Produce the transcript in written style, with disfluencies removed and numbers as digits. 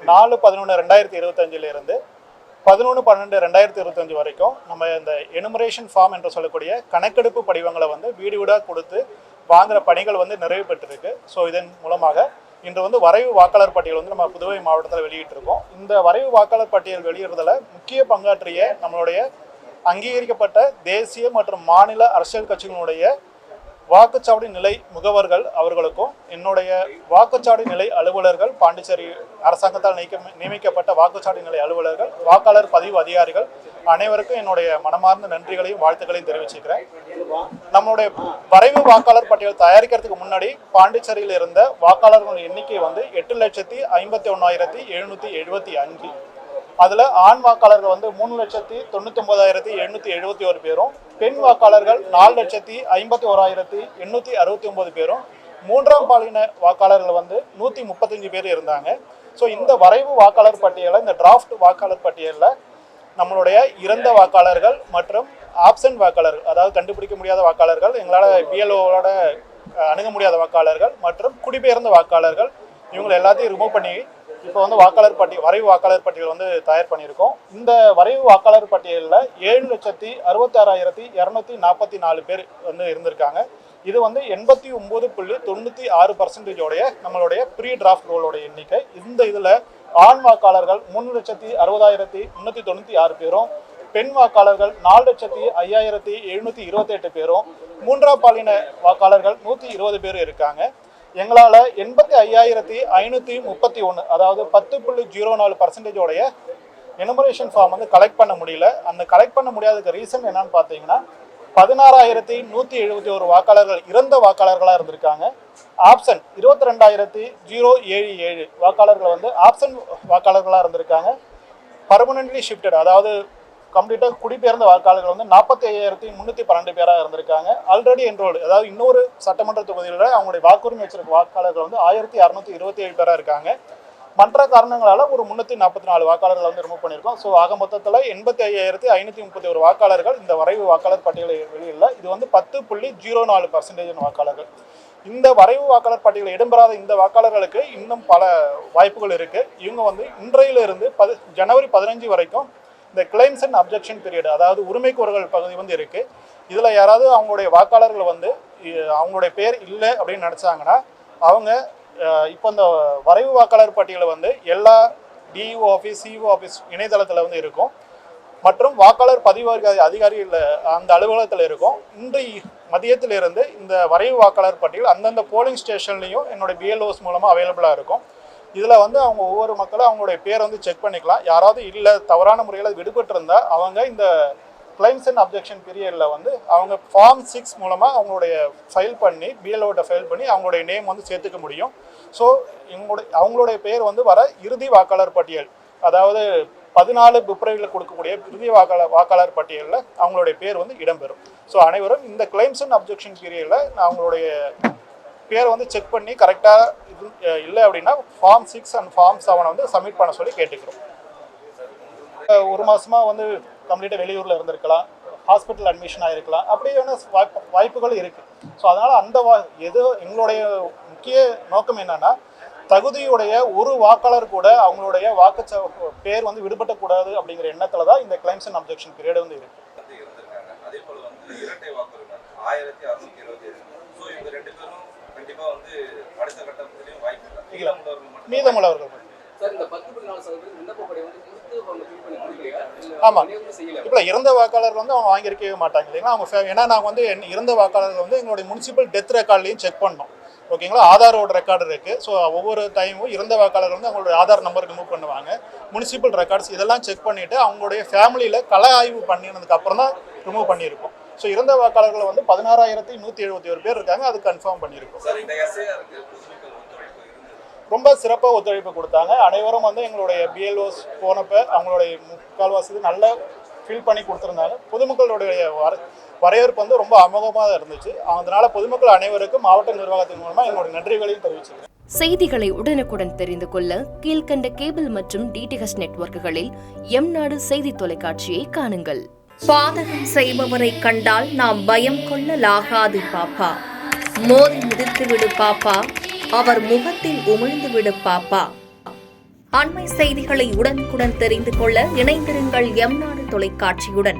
4/11/2025 11/12/2025 வரைக்கும் நம்ம இந்த எனுமரேஷன் ஃபார்ம் என்று சொல்லக்கூடிய கணக்கெடுப்பு படிவங்களை வந்து வீடு வீடாக கொடுத்து வாங்குகிற பணிகள் வந்து நிறைவு பெற்றிருக்கு. ஸோ இதன் மூலமாக இன்று வந்து வரைவு வாக்காளர் பட்டியல் வந்து நம்ம புதுவை மாவட்டத்தில் வெளியிட்டிருக்கோம். இந்த வரைவு வாக்காளர் பட்டியல் வெளியிடுறதுல முக்கிய பங்காற்றிய நம்மளுடைய அங்கீகரிக்கப்பட்ட தேசிய மற்றும் மாநில அரசியல் கட்சிகளுடைய வாக்குச்சாவடி நிலை முகவர்கள் அவர்களுக்கும் என்னுடைய வாக்குச்சாவடி நிலை அலுவலர்கள், பாண்டிச்சேரி அரசாங்கத்தால் நியமிக்கப்பட்ட வாக்குச்சாவடி நிலை அலுவலர்கள், வாக்காளர் பதிவு அதிகாரிகள் அனைவருக்கும் என்னுடைய மனமார்ந்த நன்றிகளையும் வாழ்த்துக்களையும் தெரிவிச்சுக்கிறேன். நம்மளுடைய வரைவு வாக்காளர் பட்டியல் தயாரிக்கிறதுக்கு முன்னாடி பாண்டிச்சேரியில் இருந்த வாக்காளர்கள் எண்ணிக்கை வந்து 8,51,775. அதில் ஆண் வாக்காளர்கள் வந்து 3,99,771 பேரும், பெண் வாக்காளர்கள் 4,51,869 பேரும், மூன்றாம் பாலின வாக்காளர்கள் வந்து 135 பேர் இருந்தாங்க. ஸோ இந்த வரைவு வாக்காளர் பட்டியலில், இந்த டிராஃப்ட் வாக்காளர் பட்டியலில் நம்மளுடைய இறந்த வாக்காளர்கள் மற்றும் ஆப்சன்ட் வாக்காளர்கள், அதாவது கண்டுபிடிக்க முடியாத வாக்காளர்கள், எங்களால் பிஎல்ஓவோட அணுக முடியாத வாக்காளர்கள் மற்றும் குடிபெயர்ந்த வாக்காளர்கள், இவங்களை எல்லாத்தையும் ரிமூவ் பண்ணி இப்போ வந்து வரைவு வாக்காளர் பட்டியல் வந்து தயார் பண்ணியிருக்கோம். இந்த வரைவு வாக்காளர் பட்டியலில் 7,66,244 பேர் வந்து இருந்திருக்காங்க. இது வந்து 89.96% நம்மளுடைய ப்ரீ டிராஃப்ட் ரோலோட எண்ணிக்கை. இந்த இதில் ஆண் வாக்காளர்கள் 3,60,396 பேரும், பெண் வாக்காளர்கள் 4,05,728 பேரும், மூன்றாம் பாலின வாக்காளர்கள் 120 பேர் இருக்காங்க. எங்களால் 85,531, அதாவது 10.04% எனுமரேஷன் ஃபார்ம் வந்து கலெக்ட் பண்ண முடியல. அந்த கலெக்ட் பண்ண முடியாததுக்கு ரீசன் என்னன்னு பார்த்தீங்கன்னா, 16,171 வாக்காளர்கள் இறந்த வாக்காளர்களாக இருந்திருக்காங்க. ஆப்ஷன் 22,077 வாக்காளர்கள் வந்து ஆப்ஷன் வாக்காளர்களாக இருந்திருக்காங்க. பர்மனன்ட்லி ஷிஃப்டட், அதாவது கம்ப்ளீட்டாக குடிபெயர்ந்த வாக்காளர்கள் வந்து 45,312 பேராக இருந்திருக்காங்க. ஆல்ரெடி என்ரோல்டு, அதாவது இன்னொரு சட்டமன்ற தொகுதியில் அவங்களுடைய வாக்குரிமை வச்சிருக்க வாக்காளர்கள் வந்து 1,627 பேராக இருக்காங்க. மற்ற காரணங்களால் ஒரு 344 வாக்காளர்கள் வந்து ரிமூவ் பண்ணியிருக்கோம். ஸோ ஆக மொத்தத்தில் 85,531 வாக்காளர்கள் இந்த வரைவு வாக்காளர் பட்டியலை வெளியிடல. இது வந்து 10.04% வாக்காளர்கள். இந்த வரைவு வாக்காளர் பட்டியலில் இடம்பெறாத இந்த வாக்காளர்களுக்கு இன்னும் பல வாய்ப்புகள் இருக்குது. இவங்க வந்து இன்றையிலிருந்து ஜனவரி 15 வரைக்கும் இந்த கிளைம்ஸ் அண்ட் அப்ஜெக்ஷன் பீரியட், அதாவது உரிமை கோரல் பகுதி வந்து இருக்குது. இதில் யாராவது அவங்களுடைய வாக்காளர்கள் வந்து அவங்களுடைய பேர் இல்லை அப்படின்னு நினச்சாங்கன்னா அவங்க இப்போ இந்த வரைவு வாக்காளர் பட்டியலை வந்து எல்லா டிஇஓ ஆஃபீஸ், சிஇஓ ஆஃபீஸ் இணையதளத்தில் வந்து இருக்கும் மற்றும் வாக்காளர் பதிவு அதிகாரிகள் அந்த அலுவலகத்தில் இருக்கும். இன்று மதியத்திலிருந்து இந்த வரைவு வாக்காளர் பட்டியல் அந்தந்த போலிங் ஸ்டேஷன்லையும் என்னுடைய பிஎல்ஓஸ் மூலமாக அவைலபிளாக இருக்கும். இதில் வந்து அவங்க ஒவ்வொரு மக்களும் அவங்களுடைய பேரை வந்து செக் பண்ணிக்கலாம். யாராவது இல்லை தவறான முறையில் விடுபட்டிருந்தால் அவங்க இந்த கிளைம்ஸ் அண்ட் அப்ஜெக்ஷன் பீரியடில் வந்து அவங்க ஃபார்ம் 6 மூலமாக அவங்களுடைய ஃபைல் பண்ணி பிஎல்ஓட்ட ஃபைல் பண்ணி அவங்களுடைய நேம் வந்து சேர்த்துக்க முடியும். ஸோ அவங்களுடைய பேர் வந்து வர இறுதி வாக்காளர் பட்டியல், அதாவது 14 பிப்ரவரியில் கொடுக்கக்கூடிய இறுதி வாக்காளர் பட்டியலில் அவங்களுடைய பேர் வந்து இடம்பெறும். ஸோ அனைவரும் இந்த கிளைம்ஸ் அண்ட் அப்ஜெக்ஷன் பீரியடில் அவங்களுடைய பேரை வந்து செக் பண்ணி கரெக்டாக இது இல்லை அப்படின்னா ஃபார்ம் 6 அண்ட் ஃபார்ம் 7 வந்து சப்மிட் பண்ண சொல்லி கேட்டுக்கிறோம். ஒரு மாதமாக வந்து கம்ப்ளீட்டாக வெளியூரில் இருந்திருக்கலாம், ஹாஸ்பிட்டல் அட்மிஷன் ஆகிருக்கலாம், அப்படியான வாய்ப்புகள் இருக்குது. ஸோ அதனால் அந்த எங்களுடைய முக்கிய நோக்கம் என்னென்னா, தகுதியுடைய ஒரு வாக்காளர் கூட அவங்களுடைய பேர் வந்து விடுபட்டக்கூடாது அப்படிங்கிற எண்ணத்தில் தான் இந்த கிளைம்ஸ் அண்ட் அப்ஜெக்ஷன் பீரியட் வந்து இருக்குது. மீதமுள்ளவர்கள் ஆமாம், இப்போ இறந்த வாக்காளர்கள் வந்து அவங்க வாங்கியிருக்கவே மாட்டாங்க இல்லைங்களா. அவங்க ஏன்னா நாங்கள் வந்து இறந்த வாக்காளர்கள் வந்து எங்களுடைய முனிசிபல் டெத் ரெக்கார்ட்லையும் செக் பண்ணோம். ஓகேங்களா, ஆதாரோட ரெக்கார்டு இருக்குது. ஸோ ஒவ்வொரு டைமும் இறந்த வாக்காளர்கள் வந்து அவங்களுடைய ஆதார் நம்பர் ரிமூவ் பண்ணுவாங்க. முனிசிபல் ரெக்கார்ட்ஸ் இதெல்லாம் செக் பண்ணிவிட்டு அவங்களுடைய ஃபேமிலியில் கள ஆய்வு பண்ணினதுக்கு அப்புறம் தான் ரிமூவ் பண்ணியிருக்கோம். ஸோ இறந்த வாக்காளர்கள் வந்து 16,171 பேர் இருக்காங்க. அது கன்ஃபார்ம் பண்ணியிருக்கோம். ரொம்ப சிறப்பாக ஒத்துழைப்பு கொடுத்தாங்க. அனைவரும் வந்து எங்களுடைய பிஎல்ஓஸ் போனப்போ அவங்களுடைய முக்கால்வாசி நல்ல ஃபீல் பண்ணி கொடுத்துருந்தாங்க. பொதுமக்களுடைய வரவேற்பு வந்து ரொம்ப அமோகமாக இருந்துச்சு. அதனால பொதுமக்கள் அனைவருக்கும் மாவட்ட நிர்வாகத்தின் மூலமாக என்னோட நன்றிகளையும் தெரிவிச்சிருக்கேன். செய்திகளை உடனுக்குடன் தெரிந்து கொள்ள கீழ்கண்ட கேபிள் மற்றும் டிடிஹெச் நெட்வொர்க்குகளில் எம்நாடு செய்தி தொலைக்காட்சியை காணுங்கள். பாதகம் செய்பவரை கண்டால் நாம் பயம் கொள்ளலாகாது பாப்பா. மோதி மிதித்து விடு பாப்பா, அவர் முகத்தில் உமிழ்ந்து விடு பாப்பா. அண்மை செய்திகளை உடனுக்குடன் தெரிந்து கொள்ள இணைந்திருங்கள் எம் நாடு தொலைக்காட்சியுடன்.